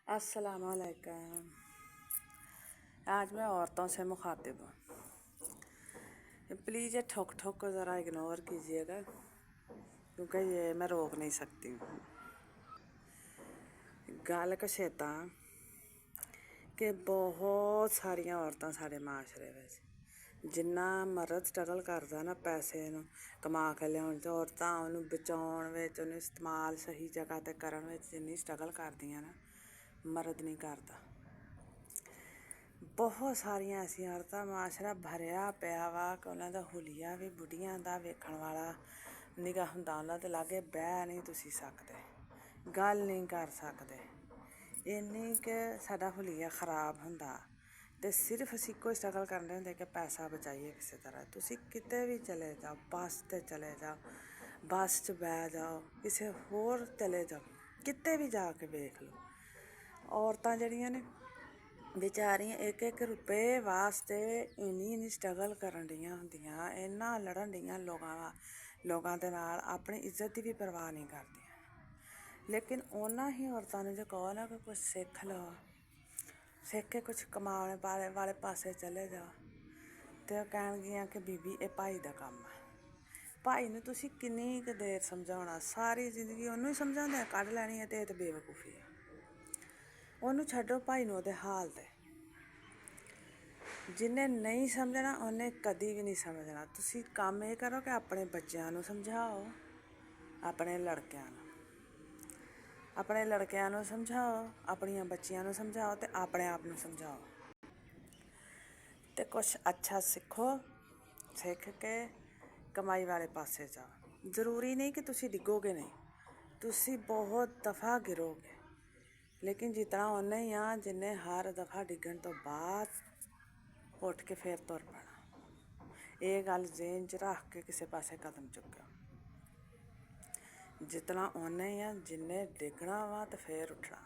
अस्सलाम वालेकुम। आज मैं औरतों से मुखातिब हूँ। प्लीज़ ये ठोक ठोक को ज़रा इग्नोर कीजिएगा क्योंकि ये मैं रोक नहीं सकती हूँ। गल कुछ इदां कि बहुत सारिया औरतां साढ़े माशरे में जिन्ना मर्द स्ट्रगल करता ना पैसे नूं कमा के लियाउण औरतां उन्हूं बचाउण विच उन्हूं इस्तेमाल सही जगह ते करन विच जिन्नी स्ट्रगल करदियां ना मर्द नहीं करता। बहुत सारिया ऐसिया औरतां माशरा भरिया पिया वा कि उन्हां दा हुलिया भी बुढ़ियां दा वेखण वाला निगाह हुंदा उन्हां दे लागे बह नहीं तुसी सकदे, गल नहीं कर सकदे, इन्नी कि साडा हुलिया खराब हुंदा ते सिर्फ असीं इक्को स्ट्रगल करदे हुंदे कि पैसा बचाइए किसी तरह। तुसी किते भी चले जाओ, बस ते चले जाओ, बस च बह जाओ, किसे होर चले जाओ, किते भी जाके वेख लो औरतां जिहड़ियां ने बेचारियां एक एक रुपये वास्ते इन्नी स्ट्रगल करन डियां हुंदियां, इन्ना लड़न डियां लोगां दे नाल, अपनी इज्जत की भी परवाह नहीं करदियां। लेकिन उन्हां ही औरतां नूं जे कहो ना कि कुछ सिख लो, सिख के कुछ कमाने वाले पासे चले जाओ ते कहणगियां कि बीबी ये भाई दा कम्म है। भाई नूं तुसी किन्नी क देर समझाउणा, सारी जिंदगी उन्नूं ही समझाउंदे कड्ढ लैनी है ते एह् ते बेवकूफ़ी है। ਉਹਨੂੰ ਛੱਡੋ ਭਾਈ ਨੂੰ ਉਹਦੇ ਹਾਲ 'ਤੇ। ਜਿਹਨੇ ਨਹੀਂ ਸਮਝਣਾ ਉਹਨੇ ਕਦੀ ਵੀ ਨਹੀਂ ਸਮਝਣਾ। ਤੁਸੀਂ ਕੰਮ ਇਹ ਕਰੋ ਕਿ ਆਪਣੇ ਬੱਚਿਆਂ ਨੂੰ ਸਮਝਾਓ, ਆਪਣੇ ਲੜਕਿਆਂ ਨੂੰ ਸਮਝਾਓ, ਆਪਣੀਆਂ ਬੱਚੀਆਂ ਨੂੰ ਸਮਝਾਓ ਅਤੇ ਆਪਣੇ ਆਪ ਨੂੰ ਸਮਝਾਓ ਅਤੇ ਕੁਛ ਅੱਛਾ ਸਿੱਖੋ। ਸਿੱਖ ਕੇ ਕਮਾਈ ਵਾਲੇ ਪਾਸੇ ਜਾਓ। ਜ਼ਰੂਰੀ ਨਹੀਂ ਕਿ ਤੁਸੀਂ ਡਿੱਗੋਗੇ ਨਹੀਂ, ਤੁਸੀਂ ਬਹੁਤ ਦਫਾ ਗਿਰੋਗੇ लेकिन जितना उन्ना ही आ जिन्हें हर दफ़ा डिग्गण तो बाद उठ के फिर तुर पैना। ये गल ज़हन च रख के किसी पासे कदम चुक्यो। जितना उन्ना ही आ जिन्हें डिग्गना वा तो फिर उठना।